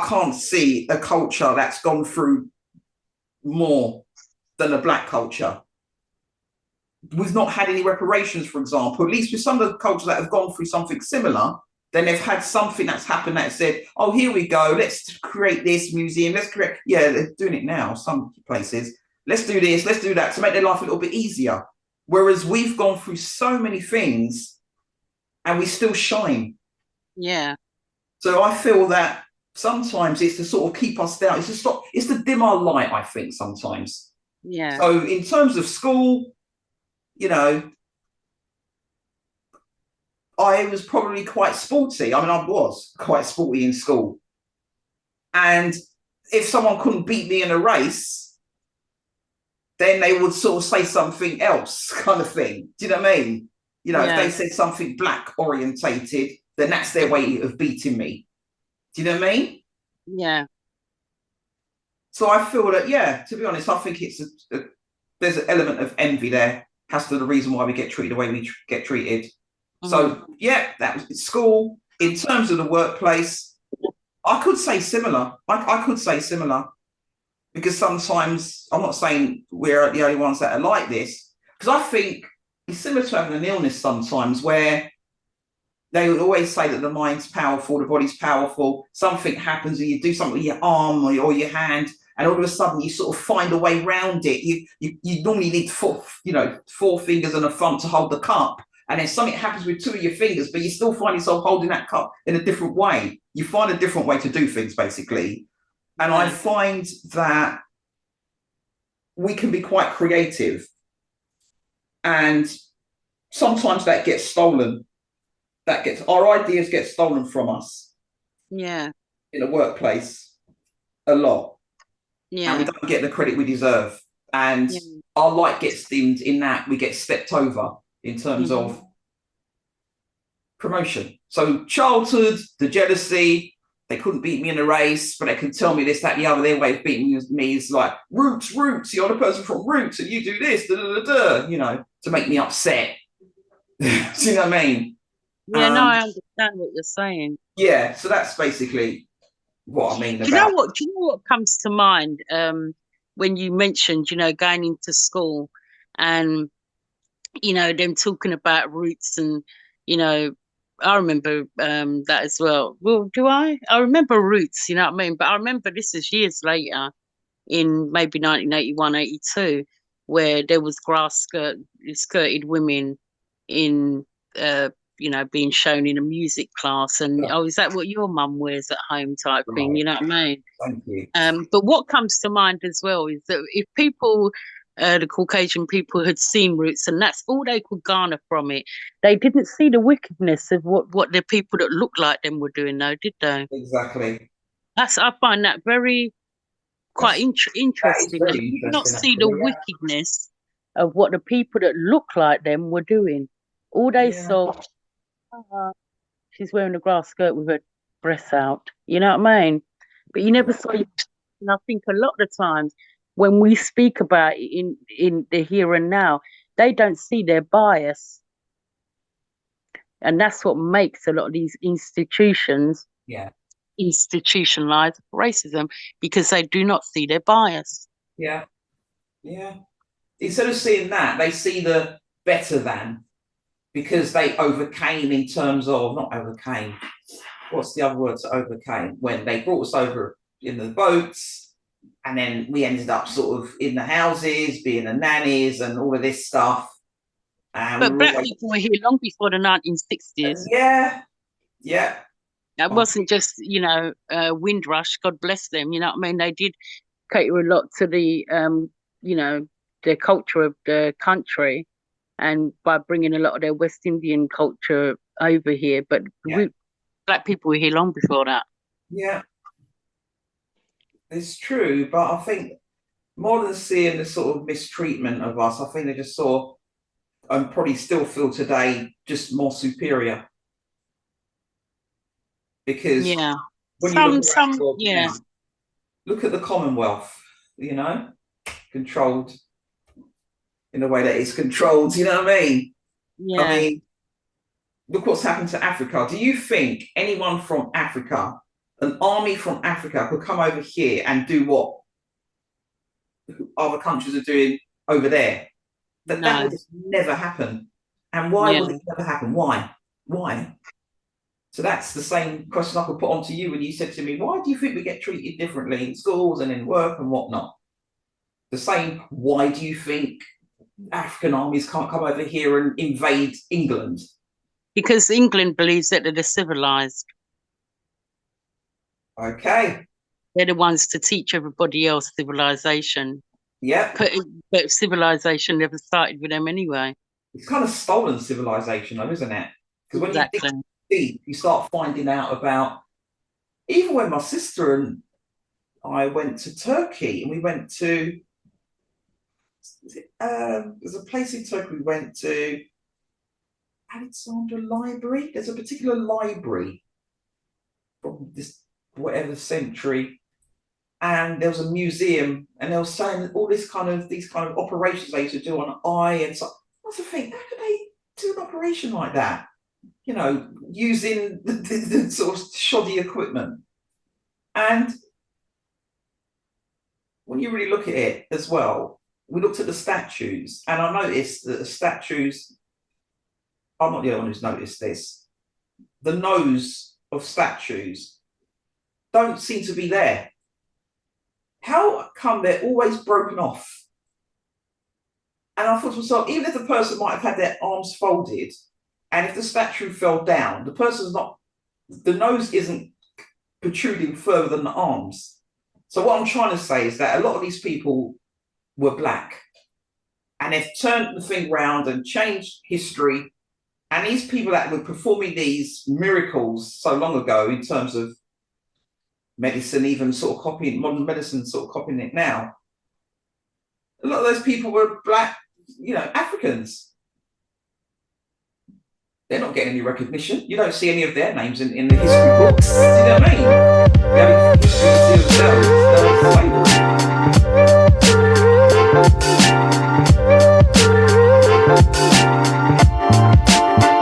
can't see a culture that's gone through more than a black culture. We've not had any reparations, for example. At least with some of the cultures that have gone through something similar, then they've had something that's happened that said, oh, here we go, let's create this museum, let's create, yeah, they're doing it now, some places. Let's do this, let's do that to make their life a little bit easier. Whereas we've gone through so many things and we still shine. Yeah. So I feel that sometimes it's to sort of keep us down. It's to stop, it's to dim our light, I think, sometimes. Yeah. So in terms of school, you know, I was probably quite sporty. I mean, I was quite sporty in school. And if someone couldn't beat me in a race, then they would sort of say something else, kind of thing. Do you know what I mean? You know, if Yeah. they said something black orientated, then that's their way of beating me. Do you know what I mean? Yeah. So I feel that, yeah, to be honest, I think there's an element of envy there as to the reason why we get treated the way we get treated. Mm. So yeah, that was school. In terms of the workplace, I could say similar. I could say similar because sometimes I'm not saying we're the only ones that are like this, because I think it's similar to having an illness sometimes where they would always say that the mind's powerful, the body's powerful. Something happens and you do something with your arm or your hand, and all of a sudden you sort of find a way around it. You normally need four fingers and a thumb to hold the cup, and then something happens with two of your fingers, but you still find yourself holding that cup in a different way. You find a different way to do things, basically. And I find that we can be quite creative, and sometimes that gets stolen. Our ideas get stolen from us. Yeah. In the workplace a lot, and we Yeah. don't get the credit we deserve. And Yeah. our light gets dimmed in that we get stepped over in terms Mm-hmm. of promotion. So childhood, the jealousy, they couldn't beat me in a race, but they can tell me this, that, the other. Their way of beating me is like roots, you're the person from roots, and you do this, da, da, da, da, you know, to make me upset. Do you know what I mean? Yeah, no, I understand what you're saying. Yeah, so that's basically what I mean Do you know about. what? Do you know what comes to mind when you mentioned, going into school and them talking about roots and you know, I remember that as well. Well, do I? I remember roots, you know what I mean? But I remember this is years later in maybe 1981, 82, where there was skirted women in being shown in a music class, and oh, is that what your mum wears at home type thing, Right, you know what I mean? thank you. But what comes to mind as well is that if people, the Caucasian people, had seen roots and that's all they could garner from it, they didn't see the wickedness of what the people that looked like them were doing, though, did they? Exactly. I find that very quite That's that is interesting. They very did not interesting, see the actually. wickedness of what the people that look like them were doing. All they Yeah, saw, "Ah, she's wearing a grass skirt with her breasts out. You know what I mean? But you never yeah, saw it. And I think a lot of the times when we speak about it in the here and now, they don't see their bias. And that's what makes a lot of these institutions yeah, institutionalize racism because they do not see their bias. yeah, yeah. Instead of seeing that, they see the better than because they overcame in terms of not overcame. What's the other word to overcame? When they brought us over in the boats, and then we ended up sort of in the houses, being the nannies, and all of this stuff. And we But were black always, people were here long before the 1960s. yeah, yeah, That wasn't just, Windrush, God bless them, you know what I mean? They did cater a lot to you know, the culture of the country and by bringing a lot of their West Indian culture over here. But yeah, black people were here long before that. yeah. It's true, but I think more than seeing the sort of mistreatment of us, I think they just saw and probably still feel today just more superior because Yeah. when you look around the Some, world yeah, now, look at the Commonwealth, you know, controlled in a way that it's controlled, you know what I mean? I yeah. mean, look what's happened to Africa. Do you think anyone from Africa an army from Africa could come over here and do what other countries are doing over there. That would No. just never happen. And why Yeah. would it never happen? Why? Why? So that's the same question I could put on to you when you said to me, why do you think we get treated differently in schools and in work and whatnot? The same, why do you think African armies can't come over here and invade England? Because England believes that they're civilized. Okay. They're the ones to teach everybody else civilization. Yeah. But civilization never started with them anyway. It's kind of stolen civilization, though, isn't it? Because when you dig Exactly. deep, you start finding out about, even when my sister and I went to Turkey, and we went to, there's a place in Turkey we went to, Alexandra Library. There's a particular library from this whatever century, and there was a museum, and they were saying all these kind of operations they used to do on an eye, and so I was thinking, how could they do an operation like that? You know, using the sort of shoddy equipment. And when you really look at it as well, we looked at the statues, and I noticed that the statues, I'm not the only one who's noticed this, the nose of statues don't seem to be there. How come they're always broken off? And I thought to myself, even if the person might have had their arms folded, and if the statue fell down, the nose isn't protruding further than the arms. So what I'm trying to say is that a lot of these people were black, and they've turned the thing round and changed history. And these people that were performing these miracles so long ago in terms of medicine, even sort of copying modern medicine, sort of copying it now, a lot of those people were black, Africans. They're not getting any recognition. You don't see any of their names in the history books. Do you know what I mean?